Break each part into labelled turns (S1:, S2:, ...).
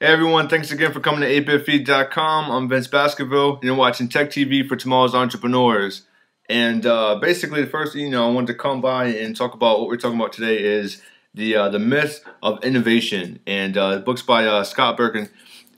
S1: Hey everyone, thanks again for coming to epiphany.com. I'm Vince Baskerville, and you're watching Tech TV for tomorrow's entrepreneurs. And basically, the first thing I wanted to come by and talk about what we're talking about today is the myth of innovation. And the book's by Scott Berkun,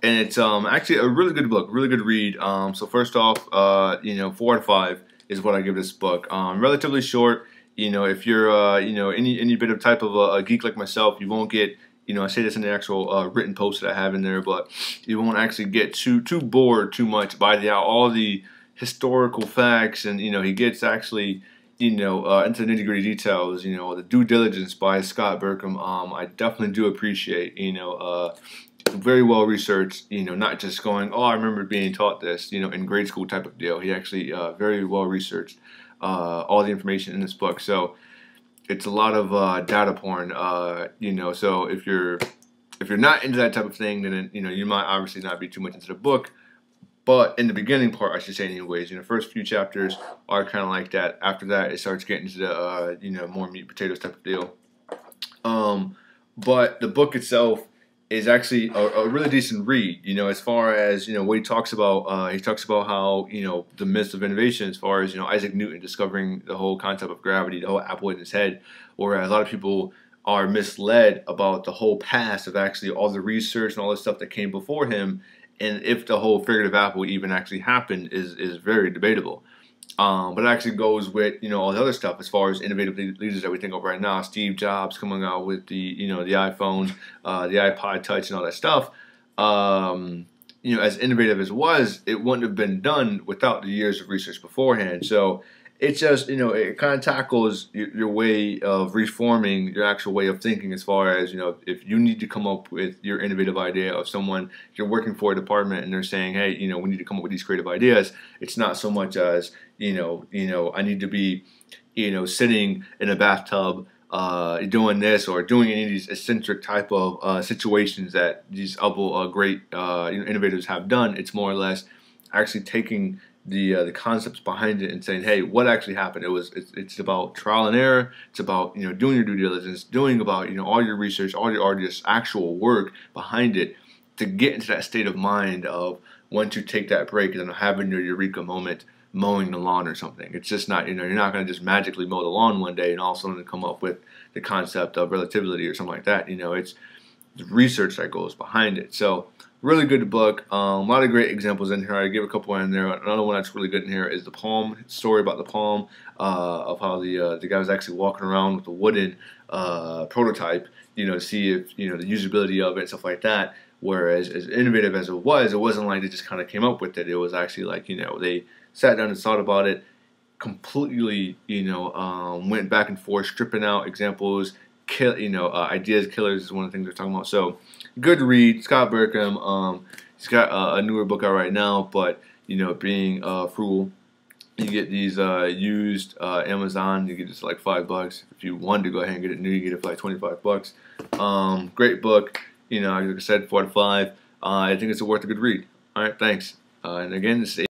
S1: and it's actually a really good book, really good read. So first off, 4 out of 5 is what I give this book. Relatively short. If you're any bit of type of a geek like myself, you won't get. I say this in the actual written post that I have in there, but you won't actually get too bored too much by all the historical facts, and he gets actually into the nitty-gritty details. The due diligence by Scott Berkun. I definitely do appreciate. Very well researched. Not just going, oh, I remember being taught this. In grade school type of deal. He actually very well researched all the information in this book. So. It's a lot of data porn, so if you're not into that type of thing, then you might obviously not be too much into the book. But in the beginning part, I should say anyways, the first few chapters are kind of like that. After that, it starts getting into the more meat and potatoes type of deal. But the book itself is actually a really decent read, as far as, what he talks about. He talks about how, the myths of innovation, as far as, Isaac Newton discovering the whole concept of gravity, the whole apple in his head, whereas a lot of people are misled about the whole past of actually all the research and all the stuff that came before him, and if the whole figurative apple even actually happened is very debatable. But it actually goes with all the other stuff as far as innovative leaders that we think of right now. Steve Jobs coming out with the the iPhone, the iPod Touch, and all that stuff. As innovative as it was, it wouldn't have been done without the years of research beforehand. So it's just it kind of tackles your way of reforming your actual way of thinking, as far as if you need to come up with your innovative idea of someone, you're working for a department and they're saying, hey, we need to come up with these creative ideas. It's not so much as I need to be sitting in a bathtub doing this or doing any of these eccentric type of situations that these other great innovators have done. It's more or less actually taking the concepts behind it and saying, hey, what actually happened? It's about trial and error. It's about doing your due diligence, doing about all your research, all your arduous actual work behind it to get into that state of mind of once you take that break and having your eureka moment, mowing the lawn or something. It's just not you're not going to just magically mow the lawn one day and all of a sudden come up with the concept of relativity or something like that. It's the research that goes behind it. So. Really good book. A lot of great examples in here. I give a couple in there. Another one that's really good in here is the palm story about the palm, of how the guy was actually walking around with a wooden prototype, to see if the usability of it and stuff like that. Whereas as innovative as it wasn't like they just kind of came up with it. It was actually like they sat down and thought about it, completely went back and forth, stripping out examples. Ideas killers is one of the things they're talking about. So, good read, Scott Berkun. He's got a newer book out right now, but being frugal, you get these used Amazon. You get this for like $5. If you wanted to go ahead and get it new, you get it for like $25. Great book. Like I said, 4 out of 5. I think it's worth a good read. All right, thanks. And again, this is